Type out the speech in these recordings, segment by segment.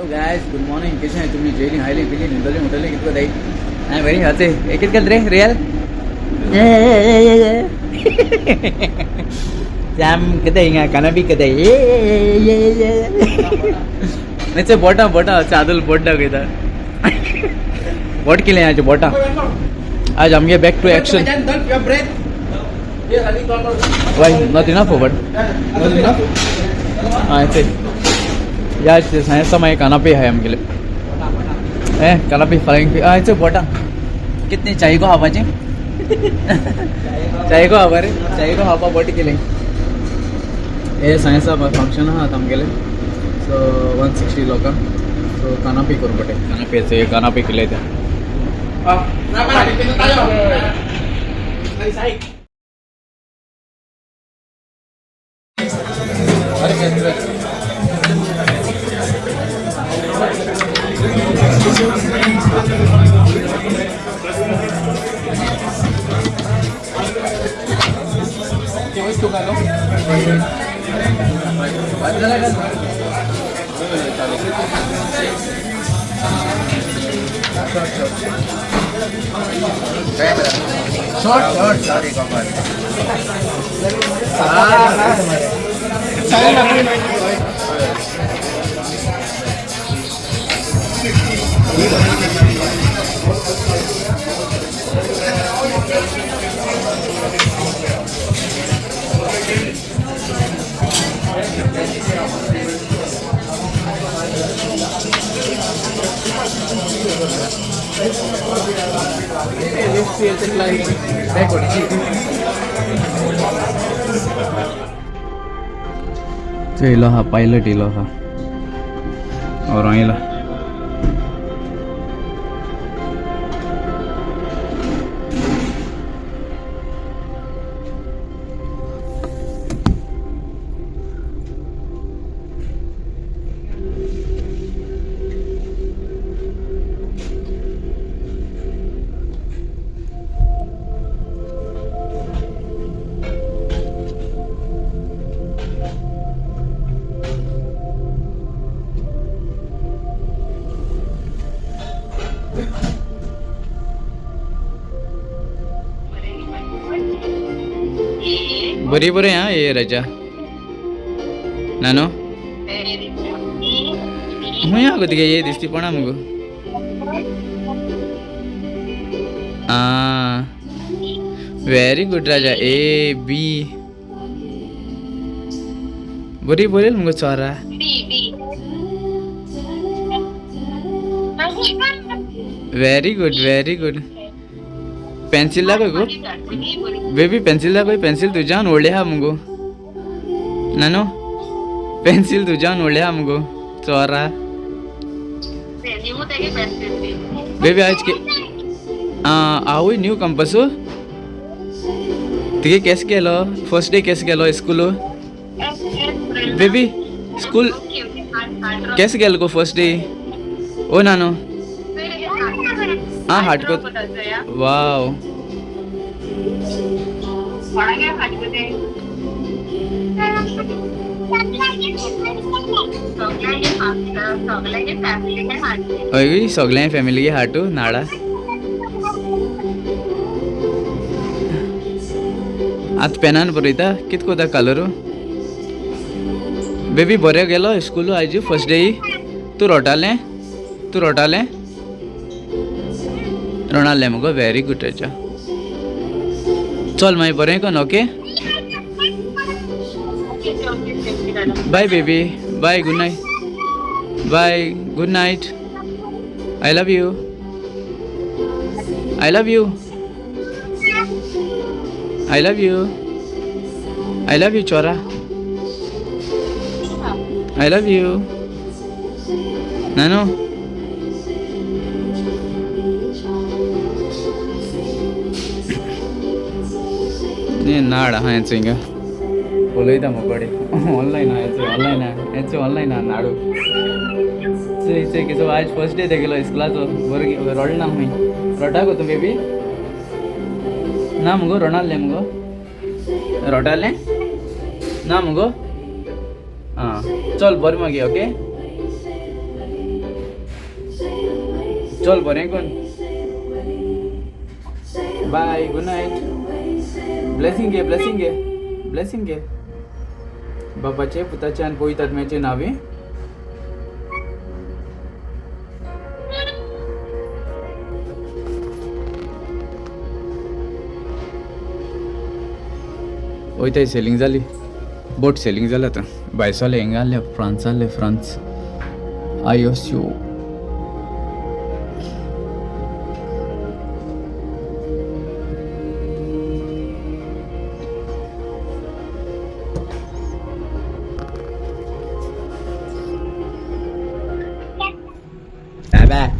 Hello guys, good morning. कैसे हैं तुम्ही? जेली हायली पिली निंदली मुटली कितको दाई. I am very happy. एक एक रे रियल सैम कदे इंगा कनबी कदे नेचे बोटा बोटा चादल बोटा गदा बोट के लिए आज बोटा. आज हम गए back to action. Why not enough over? Not enough? हाँ ऐसे यार साइंस समय कनापी है हम के लिए. कनापी फ्लाइंग फिश ऐसे बोटा कितने चाहिए को हवा जी चाहिए को हवा रे चाहिए को हवा बोटी के लिए. ये साइंस फंक्शन हाँ हम के लिए. सो 160 लोग सो कनापी करूँ बटे कनापी ऐसे कनापी के लिए थे. शॉर्ट सॉरी कमर इलोहा पायलट इलोहा और आइला बरी बरे यहाँ ये रजा नानो मैं यहाँ कुछ ये दिस्ती पड़ा मुझको. वेरी गुड राजा. ए बी बरी बोले मुझको चौरा. Very good very good. Pencil ला कोई को बेबी पेंसिल ला कोई पेंसिल तुझा ओढले हा मुगो नानो पेंसिल तुझा ओढले हा मुगो चोरा. बेबी आज के आओ न्यू कंपस तुझे कैसे गेलो फर्स्ट डे कैसे गेलो स्कूल बेबी स्कूल कैसे गेलो को फर्स्ट डे ओ नानो हाँ हाट को वाव सगळ्या फॅमिली हाटू नाडा. आत पेनान बरयता कितको दा कलरू बेबी बरें गेलो स्कूल आज फर्स्ट डे. तू रोटाले रोणाले मुगो. वेरी गुड राजा. चल मागीर बरें कोन okay. Bye baby bye good night bye good night. I love you I love you I love you I love you चोरा. आई लव यू नानो. नाड़ हाँ हिंगा बोलता मोबड़ी ऑनलाइन ऑनलाइन नाड़ू कि आज फर्स्ट डे देखलो स्कूल बरं रोडना हुई रोटा को तुम बेबी ना मुगो रोणाले मुगो रोटाले ना मुगो हाँ चल बरी मागे ओके. चल बरें कोण बाय गुड नाईट ब्लेसिंग घे बापाचे पुताचे आणि पोई तत्म्याचे नावे वयताय सेलिंग जाली बोट सेलिंग जालें आतां बायसाले हिंगा आहले फ्रांस आयोस्यो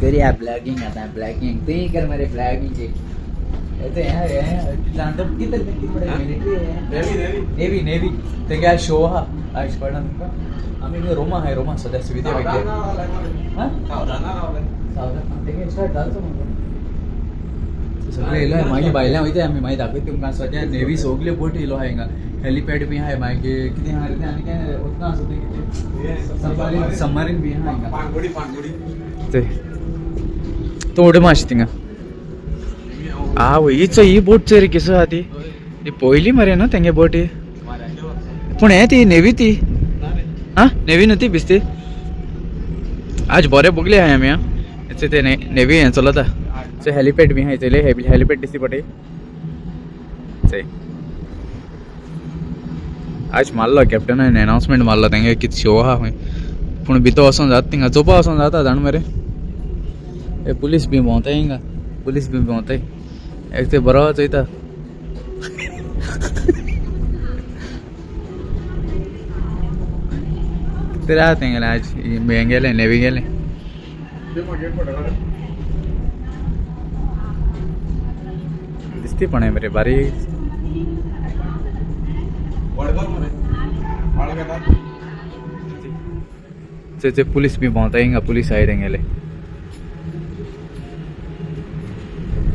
करिया ब्लॉगिंग आता ब्लॉगिंग तू ही कर मेरे ब्लॉगिंग की ऐसे है जानतो किती बडे मिलिटरी है नेवी ते काय शो हा आज पडना तुमका आम्ही रोमा सध्या सुविधा वेगळी हां सावधान ते काय स्टार्ट झालं सगळे इलो मागे बायल्या वयते आम्ही माहिती दाखवते तुमका सध्या नेवी सोगले बोट इलो आहे हिंगा हेलिपॅड बी आहे मागे किती हा रे आणि काय उतना असते किती सबमरीन बी आहे हिंगा पाणबुडी ते तोड माश थिंगा ही बोट रे कसं हा ती पयली मरे ना तेंगे बोट पूण हे ती नेवी ती हां नेवी न्हू ती बिस्ती आज बरे बगले हाय आमी हां ते नेवी हें चलता ते हेलिपॅड बी हाय ते हेलिपॅड दिसती पडे ते आज मारलो कॅप्टनान अनाउन्समेंट मारलो तेंगे कितें शो आहा खंय पूण भितर वचोन जाता थिंगा चोवपा वचोन जाता जाण मरे ए पुलीस बी भोंवताय हिंगा पुलीस बी भोंवताय एक ते बरो चोयता ते राहत तेंगेले आज हें गेले नेवी गेले दिसती पण आहे मरे बारीक ते पुलिस भी भोंवताय हिंगा पुलिस साइड गेले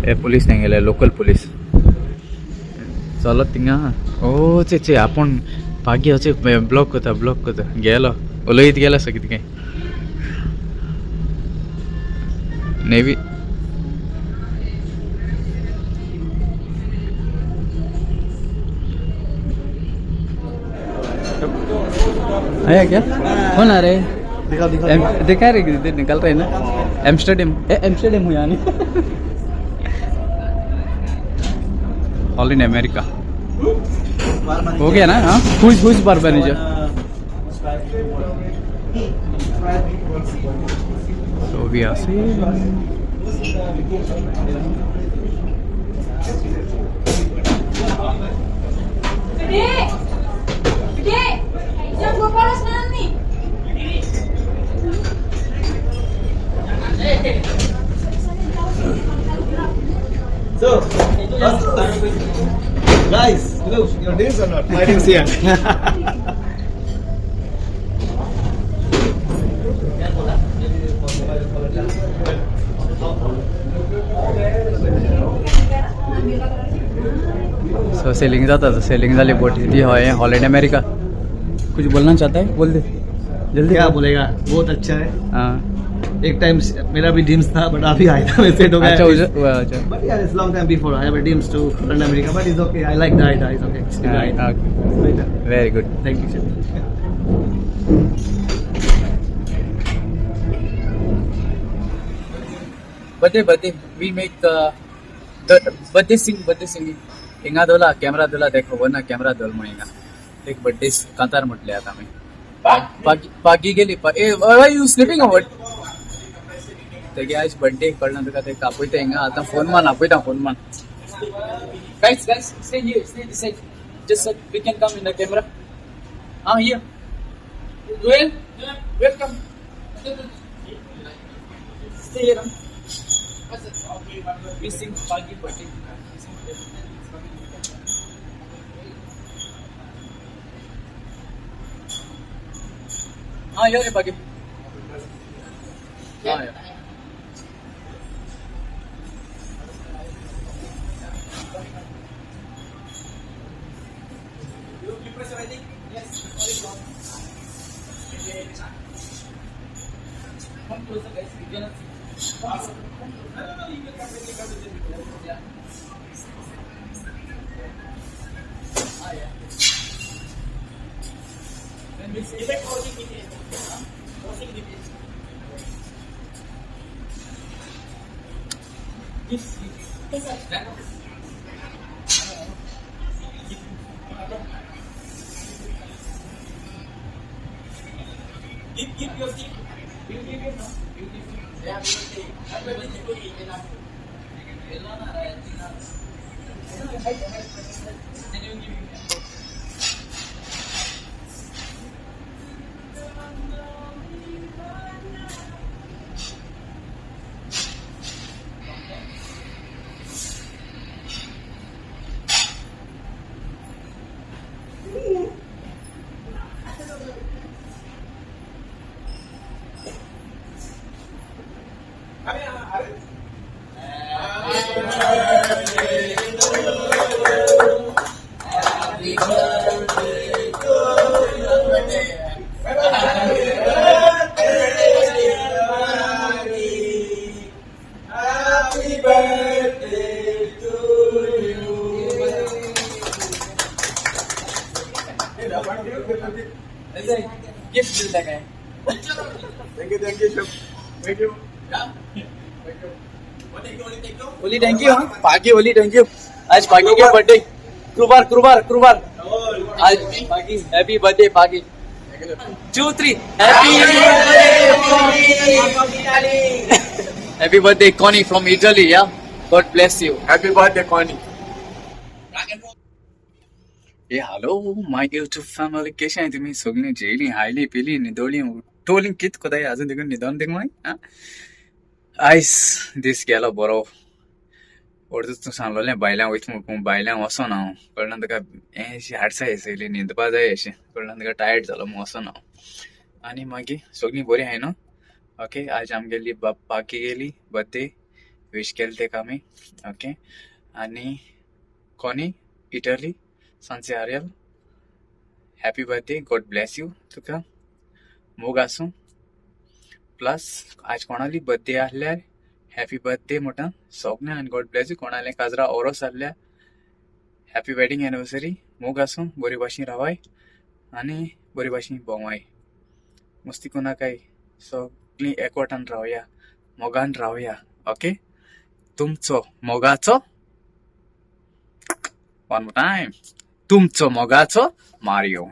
ए पुलिस तेंगेले लोकल पुलिस चलत थिंगा ओ चे आपण पागी अचे ब्लॉक कोता गेलो उलयत गेला सो कितें काय नेवी आया क्या कौन आ रहे दिखा रहे निकल रहे ना एम्स्टरडम हुआ यानी ऑल इन अमेरिका हो गया ना हाँ खुश बार मैनेजर तो भी ऐसे So, guys, look, your names are not. My name's here. So selling जाता तो सेलिंग वाली बोट दी है हॉलिडे अमेरिका कुछ बोलना चाहता है बोल दे जल्दी क्या बोलेगा बहुत अच्छा है हाँ एक टाइम मेरा भी ड्रीम्स था बट अभी आया था वैसे तो अच्छा अच्छा but yeah it's long time before I have a dreams to learn America but it's okay I like that it's okay it's right very good thank you sir birthday we make the birthday singing हिंगा दोला camera दोला देखो वो ना camera दोल म्हणिंगा एक birthday कांतार म्हटले आता आम्ही पागी गेली व्हाय यू स्लीपिंग अवर तेगे आज बर्थडे कळना तुका ते कापयता हिंगा आता फोन मान आपयता फोन मान guys stay here stay this side just so we can come in the camera here Joel welcome stay here we sing Pagi birthday ये Pagi yeah Come closer, guys. We cannot see. Gift मिलता है। ओली thank you. Pagi Oli thank you. आज पागी का birthday. क्रूबार आज Pagi happy birthday पागी। 2 3 happy birthday Connie from Italy yeah God bless you. Happy birthday, Connie. ए hello my YouTube family कशी आहे तुम्ही सगळी जेली हायली पिली निदोळी टोलिंग कित कोदाय अजून देखून निदान देख माय आयस दीस गेलो बरो ordu तू सांगलोले बायलां वयत म्हणून बायलां वचो ना कळना तुका हें हाडसा येसयली न्हिदपा जाय अशें कळना तुका टायर्ड जालो म्हूण वचो ना आनी मागीर सगळीं बरीं आहाय न्हू ओके आज आमगेली बाकी गेली बर्थडे विश केले तेका आमी ओके आनी कोणी इटली सांचे आर्यल happy birthday God bless you तुका मोग आसूं प्लस आज कोणाली बर्थडे आसल्यार हॅपी बर्थडे म्हणटा सगळें आनी गॉड ब्लेस यू कोणालें काजरा ओरोस आसल्यार हॅपी वेडिंग एनिवर्सरी मोग आसूं बरे भाशेन रावाय आनी बरे भाशेन भोंवाय मस्ती कोनाकाय सगळीं एकवटान रावया मोगान रावया ओके तुमचो मोगाचो वन मोर टायम तुमचो मोगाचो मारियो